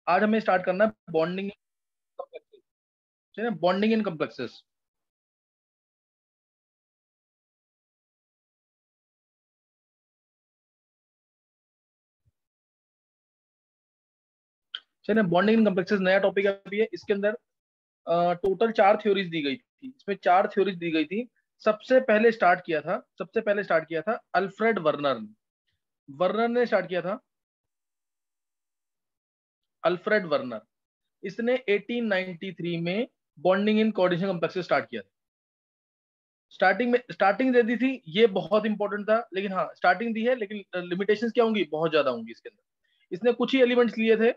आज हमें स्टार्ट करना है बॉन्डिंग कम्प्लेक्सेस, ठीक है, बॉन्डिंग इन कम्प्लेक्सेस। चलिए, बॉन्डिंग इन कम्प्लेक्सेस नया टॉपिक अभी है। इसके अंदर टोटल 4 थ्योरीज दी गई थी। इसमें 4 थ्योरीज दी गई थी। सबसे पहले स्टार्ट किया था अल्फ्रेड वर्नर ने। वर्नर ने स्टार्ट किया था, अल्फ्रेड वर्नर। इसने 1893 में bonding in coordination complexes start किया था। स्टार्टिंग दे दी थी, ये बहुत इंपॉर्टेंट था। लेकिन हाँ, स्टार्टिंग दी है, लेकिन लिमिटेशंस क्या होंगी, बहुत ज्यादा होंगी इसके अंदर। इसने कुछ ही एलिमेंट्स लिए थे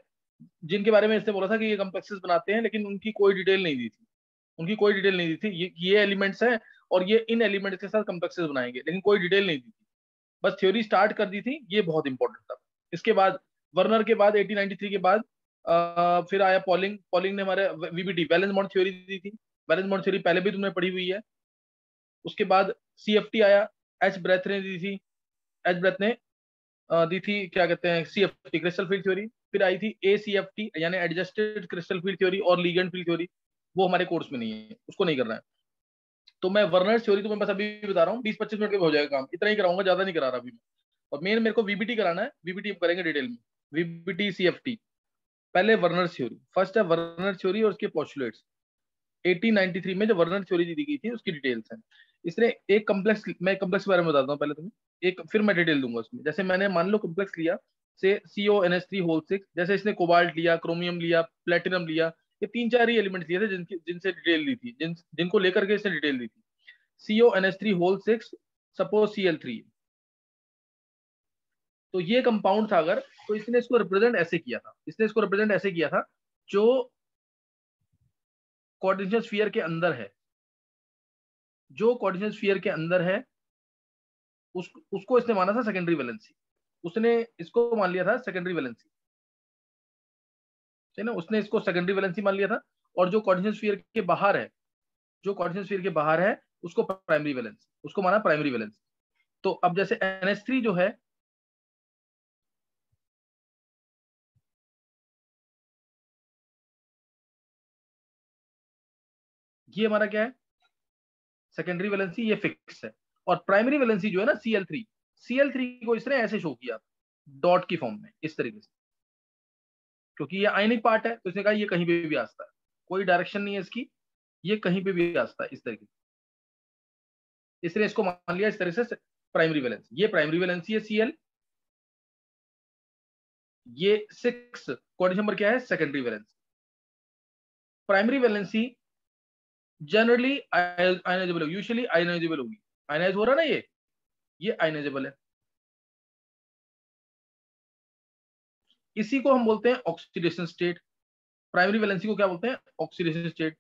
जिनके बारे में इसने बोला था कि ये कम्प्लेक्सेस बनाते हैं, लेकिन उनकी कोई डिटेल नहीं दी थी। ये एलिमेंट्स हैं और ये इन एलिमेंट्स के साथ कम्प्लेक्सेस बनाएंगे, लेकिन कोई डिटेल नहीं दी थी। बस थ्योरी स्टार्ट कर दी थी, ये बहुत इंपॉर्टेंट था। इसके बाद वर्नर के बाद 1893 के बाद फिर आया पॉलिंग। पॉलिंग ने हमारे वीबीटी वैलेंस बॉन्ड थ्योरी दी थी। वैलेंस बॉन्ड थ्योरी पहले भी तुमने पढ़ी हुई है। उसके बाद सीएफटी आया, एच ब्रेथ ने दी थी। एच ब्रेथ ने दी थी, क्या कहते हैं, सीएफटी क्रिस्टल फील्ड थ्योरी। फिर आई थी एसीएफटी यानी एडजस्टेड क्रिस्टल फील्ड थ्योरी और लीगेंड फील्ड थ्योरी। वो हमारे कोर्स में नहीं है, उसको नहीं करना है। तो मैं वर्नर थ्योरी तो मैं बस अभी बता रहा हूँ, 20-25 मिनट में हो जाएगा काम, इतना ही कराऊंगा, ज्यादा नहीं करा रहा अभी मैं। और मेन मेरे को वीबीटी कराना है, वीबीटी करेंगे डिटेल में। VBT CFT. पहले वर्नर थ्योरी, फर्स्ट है वर्नर थ्योरी और उसके पोस्टुलेट्स। 1893 में जो वर्नर थ्योरी दी गई थी उसकी डिटेल्स हैं। इसने एक कम्प्लेक्स, मैं कम्प्लेक्स के बारे में बताता हूँ पहले तुम्हें, एक फिर मैं डिटेल दूंगा उसमें। जैसे मैंने मान लो कम्प्लेक्स लिया से CONH3 होल 6, जैसे इसने कोबाल्ट लिया, क्रोमियम लिया, प्लेटिनम लिया। ये 3-4 ही एलिमेंट्स लिए थे जिनसे डिटेल दी थी, जिनको लेकर के इसने डिटेल दी थी। CONH3 whole 6 suppose Cl3। तो ये कंपाउंड था अगर, तो इसने इसको रिप्रेजेंट ऐसे किया था, जो कोऑर्डिनेशन स्फीयर के अंदर है, जो कोऑर्डिनेशन स्फीयर के अंदर है, उसको इसने माना था सेकेंडरी वैलेंसी। उसने इसको मान लिया था सेकेंडरी वैलेंसी, है ना, उसने इसको सेकेंडरी वैलेंसी मान लिया था। और जो कोऑर्डिनेशन स्फीयर के बाहर है, जो कोऑर्डिनेशन स्फीयर के बाहर है, उसको प्राइमरी वैलेंसी, उसको माना प्राइमरी वैलेंसी। तो अब जैसे NH3 जो है, ये हमारा क्या है, सेकेंडरी वैलेंसी, ये फिक्स है। और प्राइमरी वैलेंसी जो है ना Cl3 को इसने ऐसे शो किया, डॉट की फॉर्म में, इस तरीके से। क्योंकि ये आयनिक पार्ट है, तो इसने कहा ये कहीं पे भी आ सकता है, कोई डायरेक्शन नहीं है इसकी, ये कहीं पे भी आ सकता है, इस तरीके से। इसने इसको मान लिया इस तरह से प्राइमरी वैलेंसी। ये प्राइमरी वैलेंसी है Cl। ये 6 कोऑर्डिनेशन नंबर क्या है, secondary valency. Primary valency generally ionisable होगी, यूजुअली आयनाइजेबल होगी। आयनाइज हो रहा है ना ये आयनाइजेबल है। इसी को हम बोलते हैं ऑक्सीडेशन स्टेट। प्राइमरी वैलेंसी को क्या बोलते हैं, ऑक्सीडेशन स्टेट।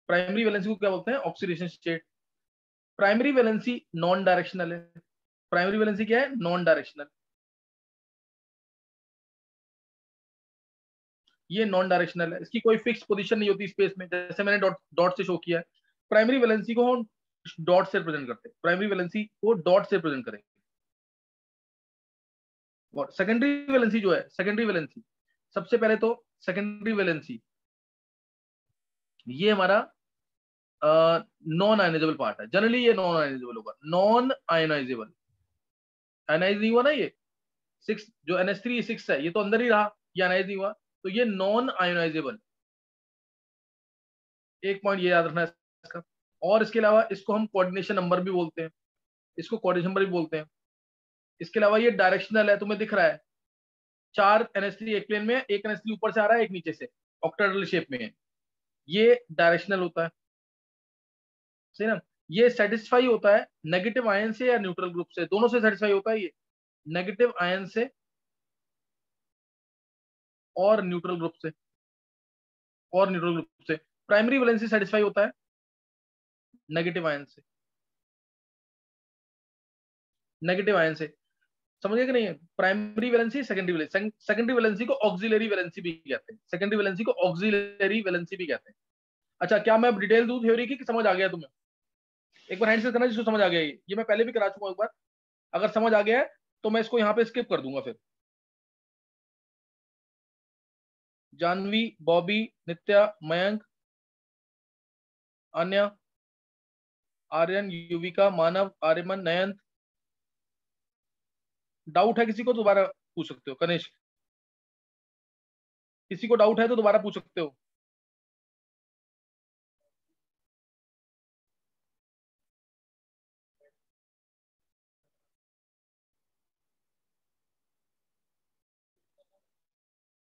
प्राइमरी वैलेंसी को क्या बोलते हैं, oxidation state. Primary valency non directional है। प्राइमरी वैलेंसी क्या है, नॉन डायरेक्शनल। ये नॉन डायरेक्शनल है, इसकी कोई फिक्स पोजीशन नहीं होती स्पेस में, जैसे मैंने डॉट डॉट से शो किया है। प्राइमरी वैलेंसी को हम डॉट से रिप्रेजेंट करते हैं, प्राइमरी वैलेंसी को डॉट से रिप्रेजेंट करेंगे। और सेकेंडरी वैलेंसी जो है, सेकेंडरी वैलेंसी, सबसे पहले तो सेकेंडरी वैलेंसी ये हमारा नॉन आयनाइजेबल पार्ट है। जनरली ये नॉन आयनाइजेबल होगा, नॉन आयनाइजेबल। आयनाइज नहीं हुआ ना ये 6, जो NH3 6 है, ये तो अंदर ही रहा, ये आयनाइज नहीं हुआ, तो ये नॉन आयोनाइजेबल। एक पॉइंट ये याद रखना है इसका। और इसके अलावा इसको हम कोऑर्डिनेशन नंबर भी बोलते हैं, इसको कोऑर्डिनेशन नंबर भी बोलते हैं। इसके अलावा ये डायरेक्शनल है, तुम्हें दिख रहा है 4 NH3 एक प्लेन में, एक NH3 ऊपर से आ रहा है, एक नीचे से, ऑक्टाहेड्रल शेप में है। ये डायरेक्शनल होता है, सही ना। ये सेटिस्फाई होता है नेगेटिव आयन से या न्यूट्रल ग्रुप से, दोनों से सेटिस्फाई होता है ये, नेगेटिव आयन से और न्यूट्रल ग्रुप से, और न्यूट्रल ग्रुप से। प्राइमरी वैलेंसी सेटिस्फाई होता है नेगेटिव आयन से, नेगेटिव आयन से, समझे कि नहीं है। Primary valency, secondary valency, secondary valency को ऑक्सिलरी वैलेंसी भी कहते हैं, सेकेंडरी वैलेंसी को ऑक्सिलरी वैलेंसी भी कहते हैं। अच्छा, क्या मैं अब डिटेल दूं थ्योरी की, कि समझ आ गया तुम्हें? एक बार हैंड से करना जिसको समझ आ गया। ये मैं पहले भी करा चुका हूं एक बार। अगर समझ आ गया है तो मैं इसको यहाँ पे स्किप कर दूंगा फिर। जानवी, बॉबी, नित्या, मयंक, अन्य, आर्यन, युविका, मानव, आर्यमन, नयन। डाउट है किसी को दोबारा पूछ सकते हो। कनिष्क, किसी को डाउट है तो दोबारा पूछ सकते हो।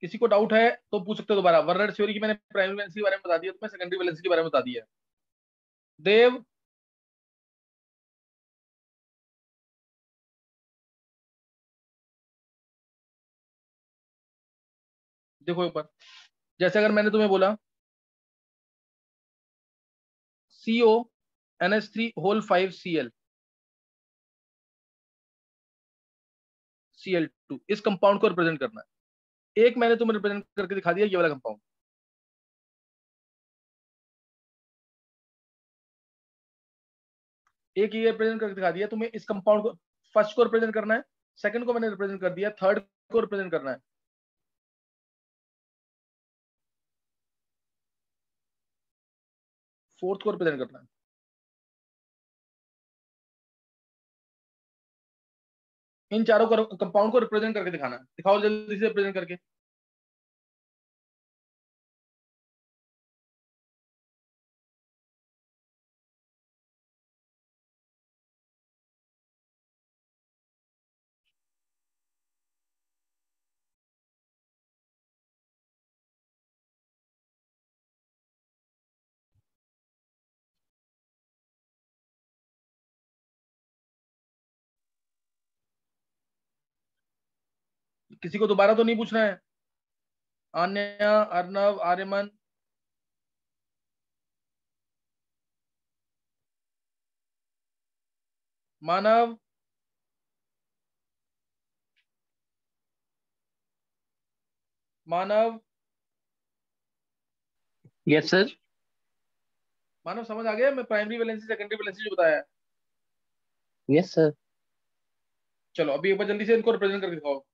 किसी को डाउट है तो पूछ सकते हो दोबारा। वर्नर थ्योरी की मैंने प्राइमरी वैलेंसी के बारे में बता दिया, तो मैं सेकेंडरी वैलेंसी के बारे में बता दिया। देव, देखो ऊपर, जैसे अगर मैंने तुम्हें बोला CO NH3 whole 5 Cl, Cl2, इस कंपाउंड को रिप्रेजेंट करना है। एक मैंने तुम्हें रिप्रेजेंट करके दिखा दिया, ये वाला कंपाउंड। एक ये रिप्रेजेंट करके दिखा दिया तुम्हें, इस कंपाउंड को, फर्स्ट को रिप्रेजेंट करना है, सेकंड को मैंने रिप्रेजेंट कर दिया, थर्ड को रिप्रेजेंट करना है, फोर्थ को रिप्रेजेंट करना है। इन चारों कंपाउंड को रिप्रेजेंट करके दिखाना है। दिखाओ जल्दी से रिप्रेजेंट करके। किसी को दोबारा तो नहीं पूछना है। आन्या, अर्नव, आर्यमन, मानव, मानव, यस सर। मानव समझ आ गया मैं प्राइमरी वैलेंसी सेकेंडरी वैलेंसी जो बताया है? Yes sir. चलो अभी एक बार जल्दी से इनको रिप्रेजेंट करके दिखाओ।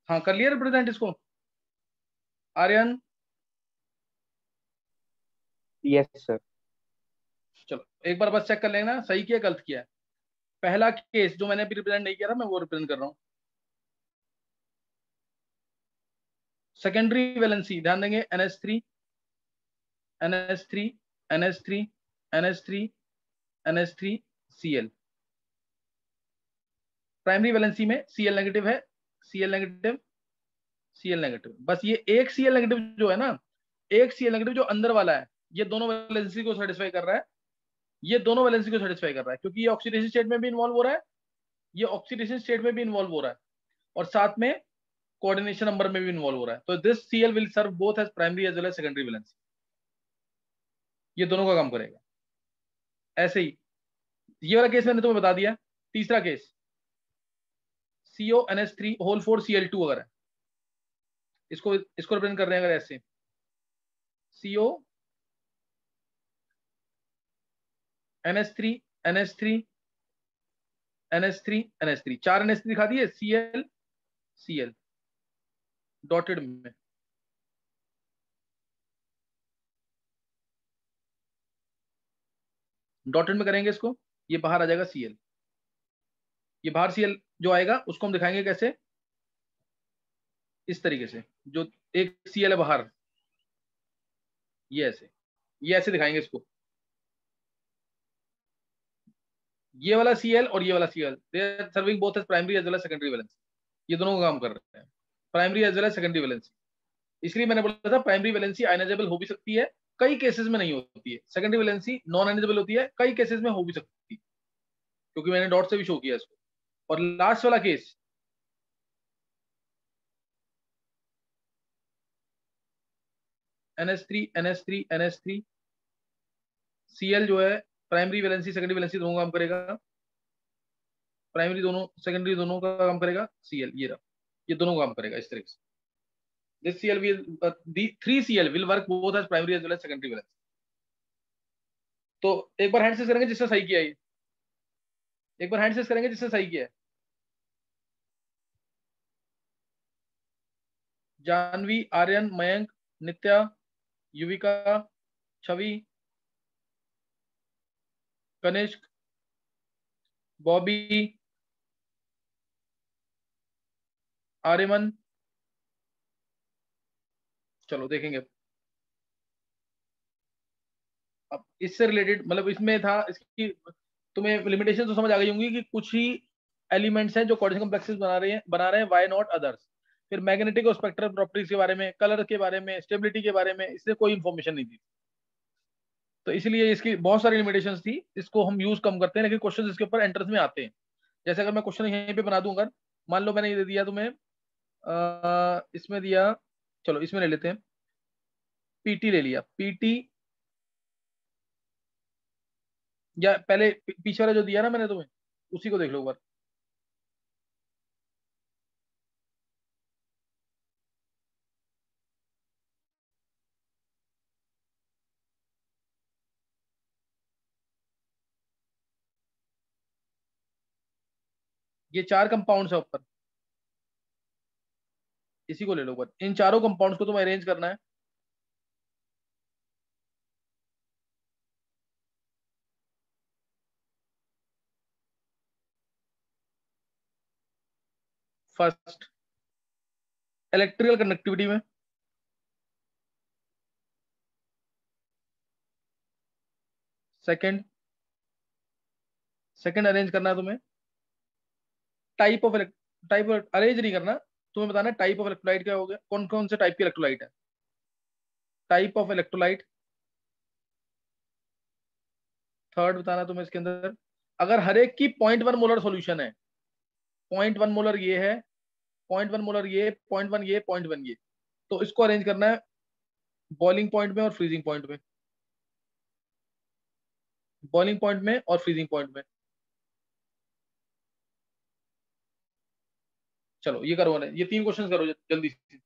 हाँ कर लिया रिप्रेजेंट इसको आर्यन? Yes sir. चलो एक बार बस चेक कर लेना सही किया गलत किया है। पहला केस जो मैंने अभी रिप्रेजेंट नहीं किया था मैं वो रिप्रेजेंट कर रहा हूँ। सेकेंडरी वैलेंसी ध्यान देंगे NH3 NH3 NH3 NH3 NH3 Cl। Primary valency में Cl नेगेटिव है, Cl नेगेटिव, Cl नेगेटिव। बस ये एक Cl नेगेटिव जो है ना, एक Cl नेगेटिव जो अंदर वाला है, ये दोनों वैलेंसी को सेटिस्फाई कर रहा है, ये दोनों वैलेंसी को सेटिस्फाई कर रहा है, क्योंकि ये ऑक्सीडेशन स्टेट में भी इन्वॉल्व हो रहा है, ये ऑक्सीडेशन स्टेट में भी इन्वॉल्व हो रहा है, और साथ में कोऑर्डिनेशन नंबर में भी इन्वॉल्व हो रहा है। तो this Cl will serve both as primary as well as secondary valency, ये दोनों का काम करेगा। ऐसे ही ये वाला केस मैंने तुम्हें बता दिया। तीसरा केस CONH3 होल 4 Cl2 अगर है, इसको रिप्रेजेंट कर रहे हैं अगर ऐसे CO NH3 NH3 NH3 NH3, 4 NH3 दिखा दिए, Cl Cl डॉटेड में। डॉटेड में करेंगे इसको, ये बाहर आ जाएगा Cl। ये बाहर Cl जो आएगा उसको हम दिखाएंगे कैसे, इस तरीके से, जो एक Cl है बाहर, ये ऐसे दिखाएंगे इसको। ये वाला Cl और ये वाला Cl, they are serving both as primary as well as secondary valency, ये दोनों का काम कर रहे हैं, primary as well as secondary valency. इसलिए मैंने बोला था प्राइमरी वैलेंसी आयनाइजेबल हो भी सकती है, कई केसेस में नहीं होती है। सेकेंडरी वैलेंसी नॉन आयनाइजेबल होती है, कई केसेस में हो भी सकती है, क्योंकि मैंने डॉट से भी शो किया इसको। और लास्ट वाला case NH3 NH3 NH3 Cl जो है प्राइमरी वैलेंसी सेकेंडरी वैलेंसी दोनों काम करेगा, प्राइमरी दोनों सेकेंडरी दोनों का काम करेगा। Cl ये रहा, ये दोनों काम करेगा इस तरीके से। This Cl will the 3 Cl will work both as primary as well as secondary valence। तो एक बार हैंड से करेंगे जिससे सही किया ये, एक बार हैंड से करेंगे जिससे सही किया है। जानवी, आर्यन, मयंक, नित्या, युविका, छवि, कनिष्क, बॉबी, आर्यमन। चलो देखेंगे अब इससे रिलेटेड, मतलब इसमें था इसकी, तुम्हें लिमिटेशन तो समझ आ गई होंगी कि कुछ ही एलिमेंट्स हैं जो कोऑर्डिनेशन कॉम्प्लेक्सेस बना रहे हैं, व्हाई नॉट अदर्स। फिर मैग्नेटिक और स्पेक्ट्रल प्रॉपर्टीज के बारे में, कलर के बारे में, स्टेबिलिटी के बारे में इससे कोई इंफॉर्मेशन नहीं थी, तो इसलिए इसकी बहुत सारी लिमिटेशंस थी। इसको हम यूज कम करते हैं, लेकिन क्वेश्चन इसके ऊपर एंट्रेंस में आते हैं। जैसे अगर मैं क्वेश्चन यहीं पे बना दूं, अगर मान लो मैंने ये दे दिया तुम्हें, इसमें दिया, चलो इसमें ले लेते हैं, पीटी ले लिया, पीटी, या पहले पीछे वाला जो दिया ना मैंने तुम्हें, उसी को देख लो एक बार। ये 4 कंपाउंड्स है ऊपर, इसी को ले लो ऊपर। इन चारों कंपाउंड्स को तुम्हें अरेंज करना है। फर्स्ट, इलेक्ट्रिकल कंडक्टिविटी में। सेकंड, सेकंड अरेंज करना है तुम्हें, टाइप ऑफ टाइप अरेंज नहीं करना, तुम्हें बताना है टाइप ऑफ इलेक्ट्रोलाइट क्या हो गया, कौन कौन से टाइप के इलेक्ट्रोलाइट है, टाइप ऑफ इलेक्ट्रोलाइट। थर्ड बताना है तुम्हें इसके अंदर, अगर हर एक की 0.1 मोलर सॉल्यूशन है, 0.1 मोलर ये है, 0.1 मोलर ये, 0.1 ये, 0.1 ये, तो इसको अरेंज करना है बॉइलिंग पॉइंट में और फ्रीजिंग पॉइंट में, बॉइलिंग पॉइंट में और फ्रीजिंग पॉइंट में। चलो ये करो ना, ये 3 क्वेश्चन करो जल्दी से।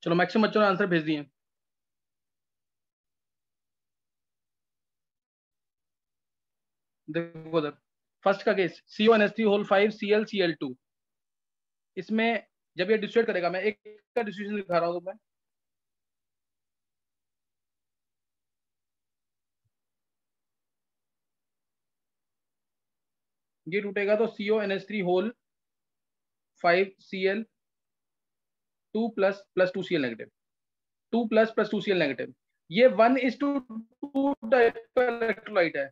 चलो मैक्सिमम बच्चों ने आंसर भेज दिए। देखो उधर, फर्स्ट का case CO NH3 whole 5 Cl Cl2। इसमें जब ये डिस्ट्रीब्यूट करेगा, मैं एक का डिस्ट्रीब्यूशन दिखा रहा हूँ तुम्हें। ये टूटेगा तो CO NH3 whole 5Cl2 plus plus 2Cl negative, 2 plus plus 2Cl negative. ये 1:2 टाइप का इलेक्ट्रोलाइट है,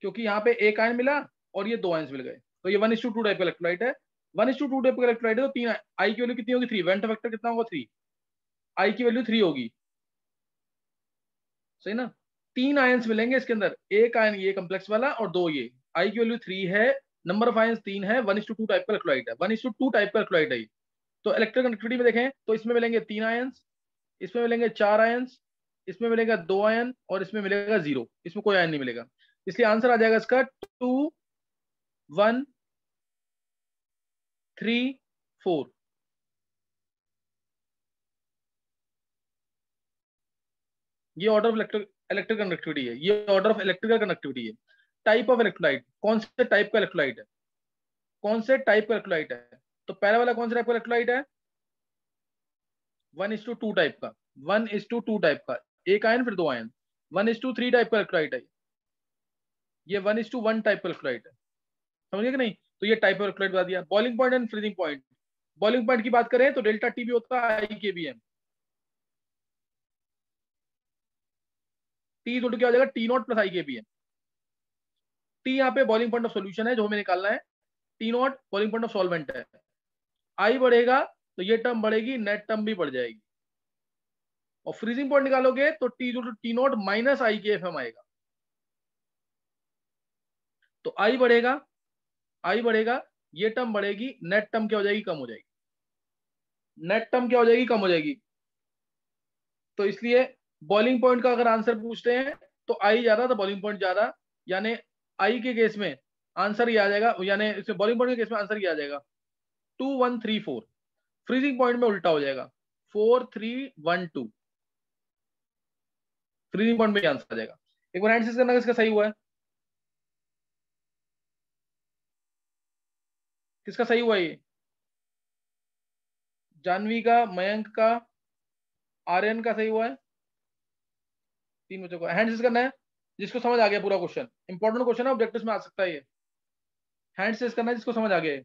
क्योंकि यहाँ पे एक आयन मिला और ये दो आयन मिल गए, तो ये 1:2 टाइप का इलेक्ट्रोलाइट है। 1:2 टाइप का इलेक्ट्रोलाइट है, तो तीन आई की वैल्यू कितनी होगी? 3। वेंट फैक्टर कितना होगा? 3। आई की वैल्यू 3 होगी, सही ना? तीन आयंस मिलेंगे इसके अंदर, एक आयन ये कम्प्लेक्स वाला और दो ये। आई की वैल्यू 3 है, नंबर ऑफ आयंस 3 है, 1:2 टाइप का इलेक्ट्रोलाइट है, 1:2 टाइप का इलेक्ट्रोलाइट है। तो इलेक्ट्रिक कंडक्टिविटी में देखें तो इसमें मिलेंगे 3 आयंस, इसमें मिलेंगे 4 आयंस, इसमें मिलेगा 2 आयन और इसमें मिलेगा 0, इसमें कोई आयन नहीं मिलेगा। इसलिए आंसर आ जाएगा इसका 2 1 3 4। ये order of electric electric conductivity है, ये ऑर्डर ऑफ इलेक्ट्रिकल कंडक्टिविटी है। टाइप ऑफ इलेक्ट्रोलाइट, कौन से टाइप का इलेक्ट्रोलाइट है? कौन से टाइप का इलेक्ट्रोलाइट है? तो पहला वाला कौन सा टाइप का इलेक्ट्रोलाइट है? 1:2 टाइप का, 1:2 टाइप का, एक आयन फिर दो आयन। 1:3 टाइप का इलेक्ट्रोलाइट है, ये 1:1 टाइप का इलेक्ट्रोलाइट है। समझ गए कि नहीं? तो ये टाइप ऑफ इलेक्ट्रोलाइट बता दिया। Boiling point and freezing point, boiling point की बात करें तो डेल्टा टी भी होता है I K B M. T equal to क्या हो जाएगा? T0 प्लस आई के बी एम। टी यहाँ पे बॉइलिंग पॉइंट ऑफ सोल्यूशन है जो हमें निकालना है, T0 boiling point of solvent है। आई बढ़ेगा तो ये टर्म बढ़ेगी, नेट टर्म भी बढ़ जाएगी। और फ्रीजिंग पॉइंट निकालोगे तो T0 माइनस आई के एफ एम आएगा। तो आई बढ़ेगा, ये टर्म बढ़ेगी, नेट टर्म क्या हो जाएगी? कम हो जाएगी। नेट टर्म क्या हो जाएगी? कम हो जाएगी। तो इसलिए बॉइलिंग पॉइंट का अगर आंसर पूछते हैं तो आई ज्यादा तो बॉइलिंग पॉइंट ज्यादा, यानी आई के केस में आंसर ये आ जाएगा, यानी इसमें बॉइलिंग पॉइंट के केस में आंसर ये आ जाएगा 2 1 3 4। फ्रीजिंग पॉइंट में उल्टा हो जाएगा 4 3 1 2। फ्रीजिंग पॉइंट में आंसर आ जाएगा। एक बार एनालिसिस करना किसका सही हुआ है, किसका सही हुआ ये? जानवी का, मयंक का, आर्यन का सही हुआ है। तीन बच्चों को हैंड करना है, जिसको समझ आ गया पूरा क्वेश्चन। इंपॉर्टेंट क्वेश्चन है, ऑब्जेक्टिव्स में आ सकता है ये। हैंड सेज करना है जिसको समझ आ गया है।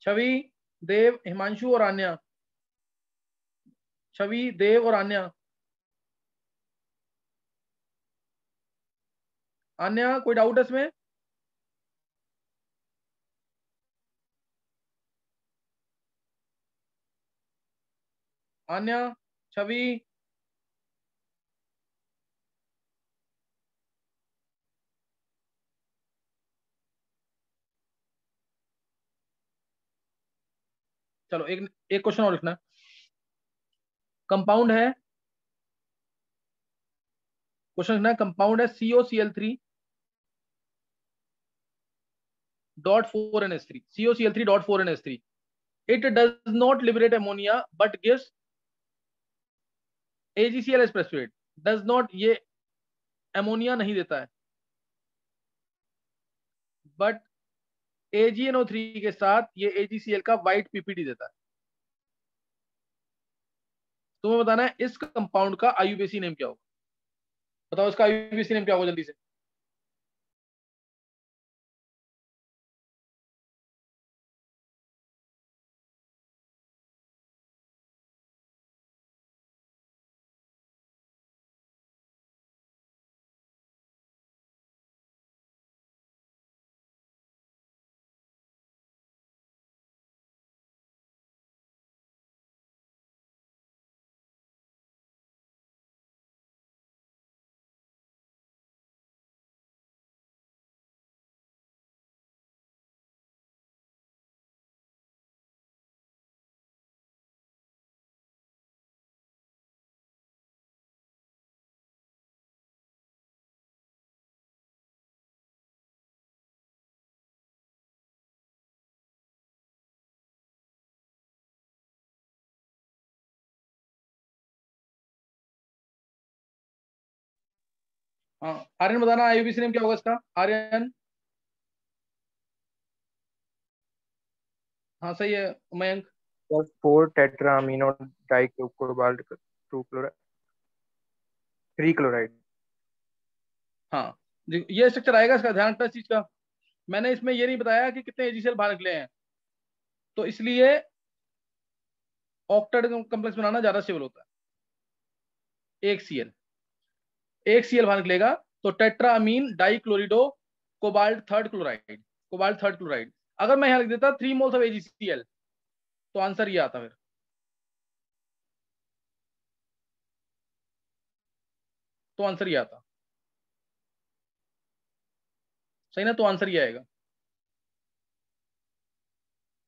छवि, देव, हिमांशु और आन्या। छवि, देव और आन्या। आन्या कोई डाउट है इसमें? आन्या, छवि। चलो एक एक क्वेश्चन और लिखना। कंपाउंड है, क्वेश्चन लिखना है, कंपाउंड है COCl3 dot 4NH3, COCl3 dot 4NH3। It does not liberate ammonia but gives AgCl as precipitate. Does not, ये अमोनिया नहीं देता है, बट AgNO3 के साथ ये AgCl का व्हाइट पीपीटी देता है। तुम्हें बताना है इस कंपाउंड का IUPAC नेम क्या होगा। बताओ इसका IUPAC नेम क्या होगा जल्दी से। हाँ आर्यन बताना, आईयूपीएसी नेम क्या होगा इसका, आर्यन। हाँ सही है Mayank. Sir 4 tetraammino dicobalt 2 chloride 3 chloride. हाँ ये स्ट्रक्चर आएगा इसका, ध्यान रखना इस चीज का। मैंने इसमें ये नहीं बताया कि कितने एजीसीएल बाहर निकले हैं, तो इसलिए ऑक्टेट कॉम्प्लेक्स बनाना ज्यादा स्टेबल होता है। एक सीएल बाहर निकलेगा तो tetrammine डाइक्लोरिडो cobalt third chloride, cobalt third chloride. अगर मैं यहां लिख देता 3 मोल्स ऑफ एजीसीएल, तो आंसर ये आता, फिर तो आंसर ये आता, सही ना, तो आंसर ये आएगा।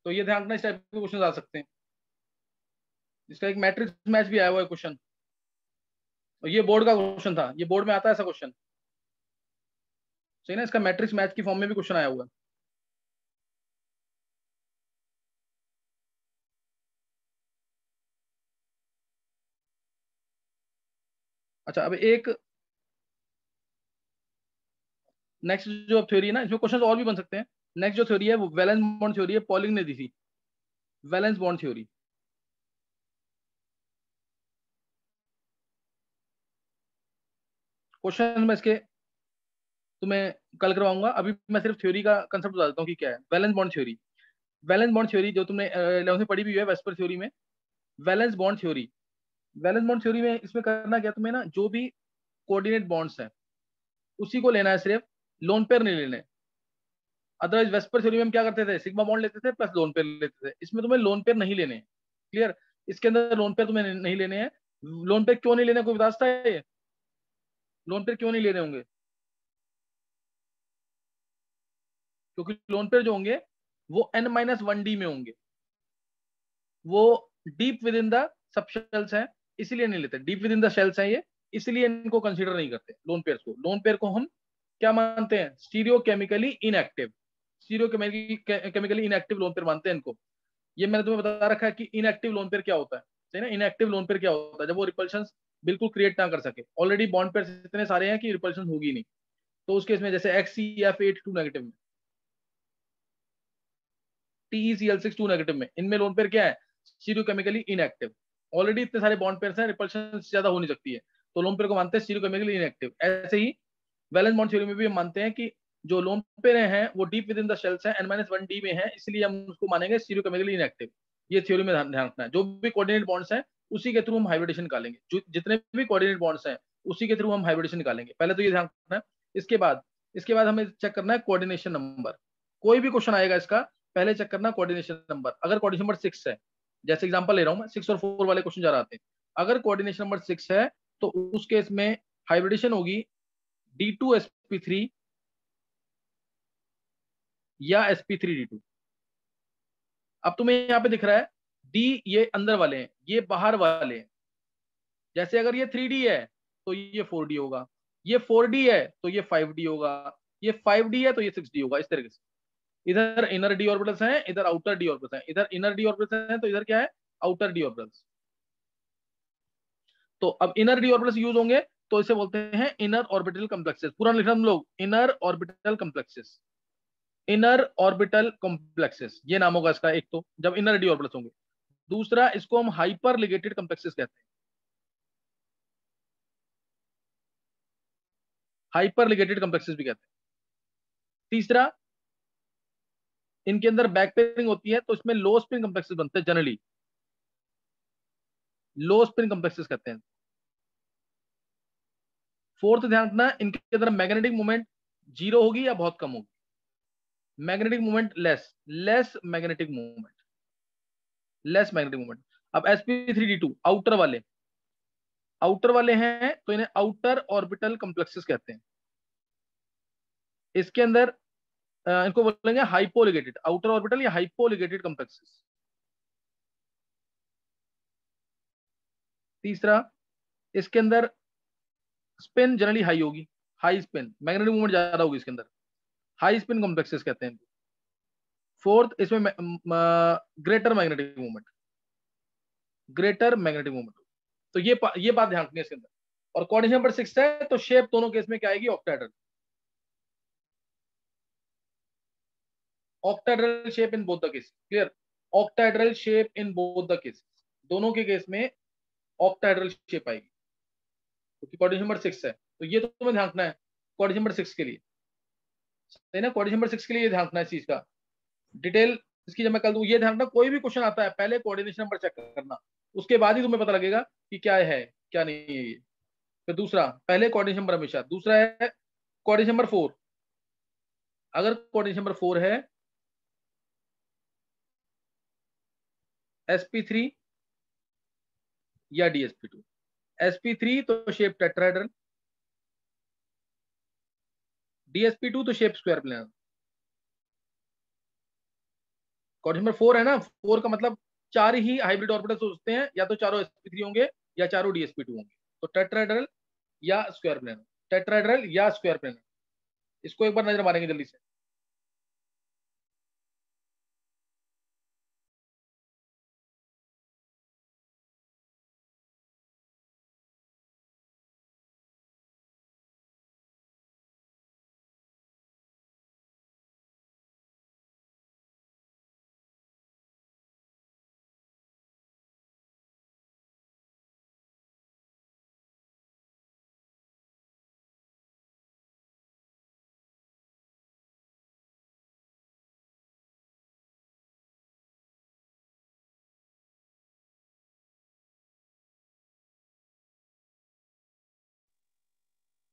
तो ये ध्यान रखना, इस टाइप के क्वेश्चन आ सकते हैं। इसका एक मैट्रिक्स मैच भी आया हुआ है क्वेश्चन, और ये बोर्ड का क्वेश्चन था, ये बोर्ड में आता है ऐसा क्वेश्चन, सही ना। इसका मैट्रिक्स मैच की फॉर्म में भी क्वेश्चन आया हुआ है। अच्छा अब एक नेक्स्ट जो थ्योरी है ना, इसमें क्वेश्चन और भी बन सकते हैं। नेक्स्ट जो थ्योरी है वो वैलेंस बॉन्ड थ्योरी है, पॉलिंग ने दी थी, वैलेंस बॉन्ड थ्योरी। क्वेश्चन मैं इसके तुम्हें कल करवाऊंगा, अभी मैं सिर्फ थ्योरी का कंसेप्ट बता देता हूँ कि क्या है valence bond theory. Valence bond theory जो तुमने 11th में पढ़ी भी है वेस्पर थ्योरी में। Valence bond theory, valence bond theory में इसमें करना क्या तुम्हें ना, जो भी कोऑर्डिनेट बॉन्ड्स हैं उसी को लेना है, सिर्फ लोन पेयर नहीं लेने। अदरवाइज वेस्पर थ्योरी में हम क्या करते थे, सिग्मा बॉन्ड लेते थे प्लस लोन पेयर लेते थे, इसमें तुम्हें लोन पेयर नहीं लेने हैं। क्लियर, इसके अंदर लोन पेयर तुम्हें नहीं लेने हैं। लोन पेयर क्यों नहीं लेने, कोई बता सकता है लोन पेयर क्यों नहीं लेने होंगे? क्योंकि लोन पेयर जो होंगे वो n-1d में होंगे, वो deep with in the sub shells है, इसीलिए नहीं लेते। Deep with in the shells है ये, इसलिए इनको कंसीडर नहीं करते लोन पेयर को। लोन पेयर को हम क्या मानते हैं, stereo chemically inactive, stereo chemically inactive lone pair मानते हैं इनको। ये मैंने तुम्हें बता रखा है कि इनएक्टिव लोन पेयर क्या होता है, सही ना। इनएक्टिव लोन पेयर क्या होता है, जब वो रिपल्शन बिल्कुल क्रिएट ना कर सके, ऑलरेडी बॉन्ड पेयर इतने सारे हैं कि रिपल्शन होगी नहीं, तो उस केस में जैसे XCF8 2 नेगेटिव में, TeCl6 2 नेगेटिव में, इनमें लोन पेयर क्या है, स्टीरियो केमिकली इनएक्टिव। ऑलरेडी इतने सारे बॉन्ड पेयर हैं, रिपल्शन ज्यादा हो नहीं सकती है, तो लोन पेयर को मानते हैं स्टीरियो केमिकली इनएक्टिव। ऐसे ही वैलेंस बॉन्ड थ्योरी में भी हम मानते हैं कि जो लोन पेयर हैं वो deep with in the shells हैं, n-1d में है, इसलिए हम उसको मानेंगे स्टीरियो केमिकली इनएक्टिव। ये थ्योरी में ध्यान रखना है, जो भी कोऑर्डिनेट बॉन्ड्स हैं उसी के थ्रू हम हाइब्रिडेशन निकालेंगे, जितने भी कोऑर्डिनेट बॉन्ड्स हैं उसी के थ्रू हम हाइब्रिडेशन निकालेंगे। पहले तो ये ध्यान रखना है। इसके बाद हमें चेक करना है कोऑर्डिनेशन नंबर। कोई भी क्वेश्चन आएगा इसका, पहले चेक करना कोऑर्डिनेशन नंबर। अगर कोऑर्डिनेशन नंबर 6 है, जैसे एग्जांपल ले रहा हूं मैं, 6 और 4 वाले क्वेश्चन ज्यादा आते हैं। अगर कोऑर्डिनेशन नंबर 6 है तो उस केस में हाइब्रिडेशन होगी D2sp3 या sp3d2। अब तुम्हें यहाँ पे दिख रहा है डी ये अंदर वाले हैं, ये बाहर वाले हैं। जैसे अगर ये 3D है तो ये 4D होगा, ये 4D है तो ये 5D होगा, ये 5D है तो ये 6D होगा, इस तरीके से। इधर इनर डी ऑर्बिटल्स हैं, इधर आउटर डी ऑर्बिटल्स हैं, इधर इनर डी ऑर्बिटल्स हैं तो इधर क्या है, आउटर डी ऑर्बिटल्स। तो अब इनर डी ऑर्बिटल्स यूज होंगे तो इसे बोलते हैं इनर ऑर्बिटल कॉम्प्लेक्सेस। पूरा लिख हम लोग, inner orbital complexes, inner orbital complexes, ये नाम होगा इसका एक, तो जब इनर डी ऑर्बिटल्स होंगे। दूसरा, इसको हम हाइपर लिगेटेड कॉम्प्लेक्सेस कहते हैं, हाइपर लिगेटेड कॉम्प्लेक्सेस भी कहते हैं। तीसरा, इनके अंदर बैक पेयरिंग होती है तो इसमें लो स्पिन कॉम्प्लेक्सेस बनते हैं, जनरली लो स्पिन कॉम्प्लेक्सेस कहते हैं। फोर्थ, ध्यान रखना इनके अंदर मैग्नेटिक मूवमेंट जीरो होगी या बहुत कम होगी, magnetic movement less magnetic movement, less magnetic movement. अब sp3d2 आउटर वाले हैं तो इन्हें आउटर ऑर्बिटल कॉम्प्लेक्सेस कहते हैं। इसके अंदर इनको बोलेंगे हाइपोलिगेटेड, आउटर ऑर्बिटल या हाइपोलिगेटेड कॉम्प्लेक्सेस। तीसरा, इसके अंदर स्पिन जनरली हाई होगी, हाई स्पिन, मैग्नेटिक मूवमेंट ज्यादा होगी इसके अंदर, हाई स्पिन कॉम्प्लेक्सेस कहते हैं। फोर्थ, इसमें greater magnetic movement, greater magnetic movement. तो ये बात ध्यान रखनी है इसके अंदर। और कोऑर्डिनेशन नंबर 6 है तो शेप दोनों केस में क्या आएगी? Octahedral. Octahedral shape in both the case, clear? Octahedral shape in both the case, दोनों के केस में ऑक्टाहेड्रल शेप आएगी क्योंकि कोऑर्डिनेशन नंबर 6 है। तो ये तो तुम्हें ध्यान रखना है कोऑर्डिनेशन नंबर 6 के लिए, सही ना? कोऑर्डिनेशन नंबर 6 के लिए ये ध्यान रखना है इस चीज का। डिटेल इसकी जब मैं कल दूं, ये ध्यान रखना कोई भी क्वेश्चन आता है पहले कोऑर्डिनेशन नंबर चेक करना, उसके बाद ही तुम्हें पता लगेगा कि क्या है क्या नहीं है ये। फिर दूसरा, पहले कोऑर्डिनेशन नंबर हमेशा। दूसरा है कोऑर्डिनेशन नंबर 4। अगर कोऑर्डिनेशन नंबर 4 है sp3 या dsp2। sp3 तो शेप टेट्राहेड्रल, dsp2 तो shape square planar. Coordination number 4 है ना, 4 का मतलब 4 ही हाइब्रिड ऑर्बिटल्स होते हैं, या तो चारों sp3 होंगे या चारों dsp2 होंगे। तो टेट्राहेड्रल या स्क्वायर प्लेनर, टेट्राहेड्रल या स्क्वायर प्लेनर, इसको एक बार नजर मारेंगे जल्दी से।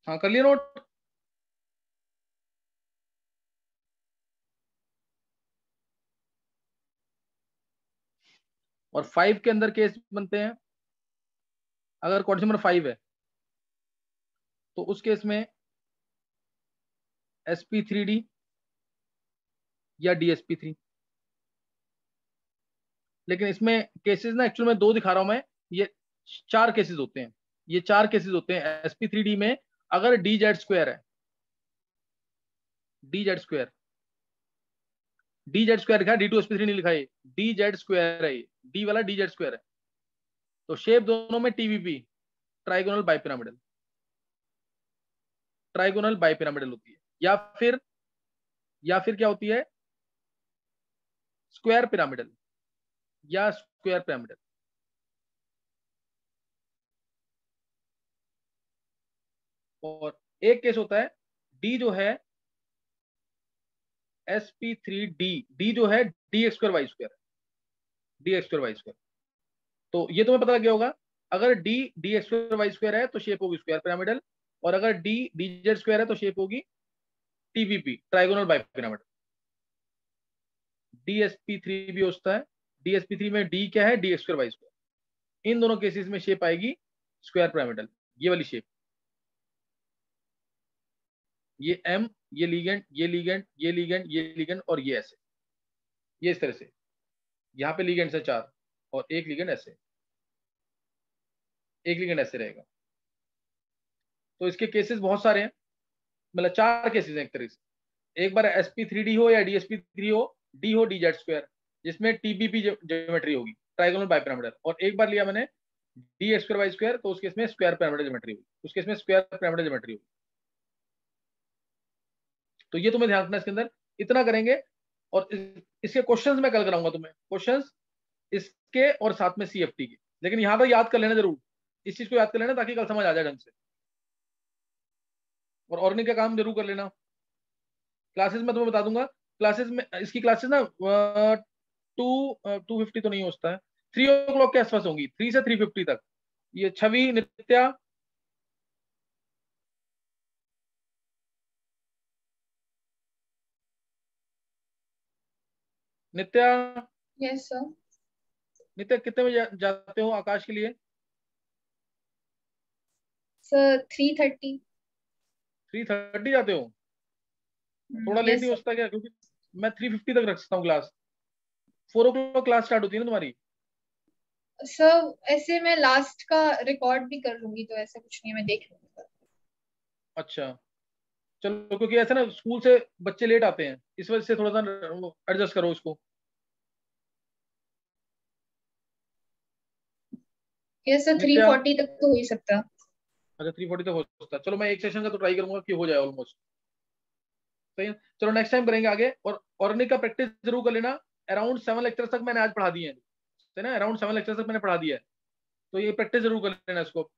हाँ कर लिया नोट? और 5 के अंदर केस बनते हैं। अगर कोऑर्डिनेशन नंबर 5 है तो उस केस में sp3d या dsp3। लेकिन इसमें केसेस ना एक्चुअल में 2 दिखा रहा हूं मैं, ये 4 केसेस होते हैं। ये 4 केसेस होते हैं sp3d में। अगर dz स्क्वायर है, dz स्क्वायर, dz स्क्वायर लिखा है, d2sp3 नहीं लिखा है, dz स्क्वायर है, ये d वाला dz स्क्वायर है। तो शेप दोनों में TBP, trigonal bipyramidal, trigonal bipyramidal होती है। या फिर क्या होती है? स्क्वायर पिरामिडल या स्क्वायर पिरामिडल। और एक केस होता है डी जो है sp3d, डी जो है D x square Y square, D x square Y square. तो ये तुम्हें पता लग गया होगा, अगर D D x square Y square है तो शेप होगी स्क्वायर पिरामिडल, और अगर डी डी जेड स्क्वायर है तो शेप होगी टीबीपी, ट्राइगोनल बाइपिरामिडल। DSP3 भी होता है। DSP3 में डी क्या है? D x square Y square. इन दोनों केसेस में शेप आएगी स्क्वायर पिरामिडल, ये वाली शेप। ये M, ये लीगेंड, ये लीगेंड, ये लीगेंड, ये लीगेंड, और ये ऐसे, ये इस तरह से। यहाँ पे लीगेंड है 4 और एक लीगेंड ऐसे, एक लीगेंड ऐसे रहेगा। तो इसके केसेस बहुत सारे हैं, मतलब 4 केसेस हैं एक तरह से। एक बार sp3d हो या dsp3 हो, डी हो dz स्क्वायर, जिसमें टीबीपी ज्योमेट्री होगी, ट्राइगोनल बाइपिरामिडल। और एक बार लिया मैंने D x square Y square, तो उसके इसमें स्क्वायर पिरामिडल ज्योमेट्री होगी, उसके इसमें स्क्वायर पिरामिडल ज्योमेट्री होगी। तो ये तुम्हें ध्यान रखना, इसके अंदर इतना करेंगे। और इसके क्वेश्चंस मैं कल कराऊंगा तुम्हें, क्वेश्चंस इसके और साथ में CFT के। लेकिन यहां तक याद कर लेना जरूर, इस चीज को याद कर लेना ताकि कल समझ आ जाए ढंग से। और ऑर्गेनिक का काम जरूर कर लेना। क्लासेस में तुम्हें बता दूंगा, क्लासेस में इसकी क्लासेस ना 250 तो नहीं होता है, 3 o'clock के आसपास होंगी, 3 से 3:50 तक। ये छवि, नित्या, नित्या, यस सर। नित्या कितने बजे जाते हो आकाश के लिए? सर 3:30। 3:30 जाते हो? थोड़ा लेट यस नहीं हो सर। सकता क्या? क्योंकि मैं 3:50 तक रख सकता हूँ क्लास। 4 o'clock क्लास स्टार्ट होती है ना तुम्हारी? सर ऐसे मैं लास्ट का रिकॉर्ड भी कर लूंगी, तो ऐसा कुछ नहीं है, मैं देख लूंगी सर। अच्छा चलो, क्योंकि ऐसा ना स्कूल से बच्चे लेट आते हैं, इस वजह से थोड़ा सा एडजस्ट करो इसको। यस सर, नित्या, 3:40 तक तो हो ही सकता। अच्छा 340 तक हो सकता है, चलो मैं एक सेशन का तो ट्राई करूंगा कि हो जाए ऑलमोस्ट। सही है, चलो नेक्स्ट टाइम करेंगे आगे। और ऑर्गेनिक का प्रैक्टिस जरूर कर लेना। अराउंड 7 लेक्चर तक मैंने आज पढ़ा दिए हैं, है ना, अराउंड 7 लेक्चर तक मैंने पढ़ा दिया है, तो ये प्रैक्टिस जरूर कर लेना इसको।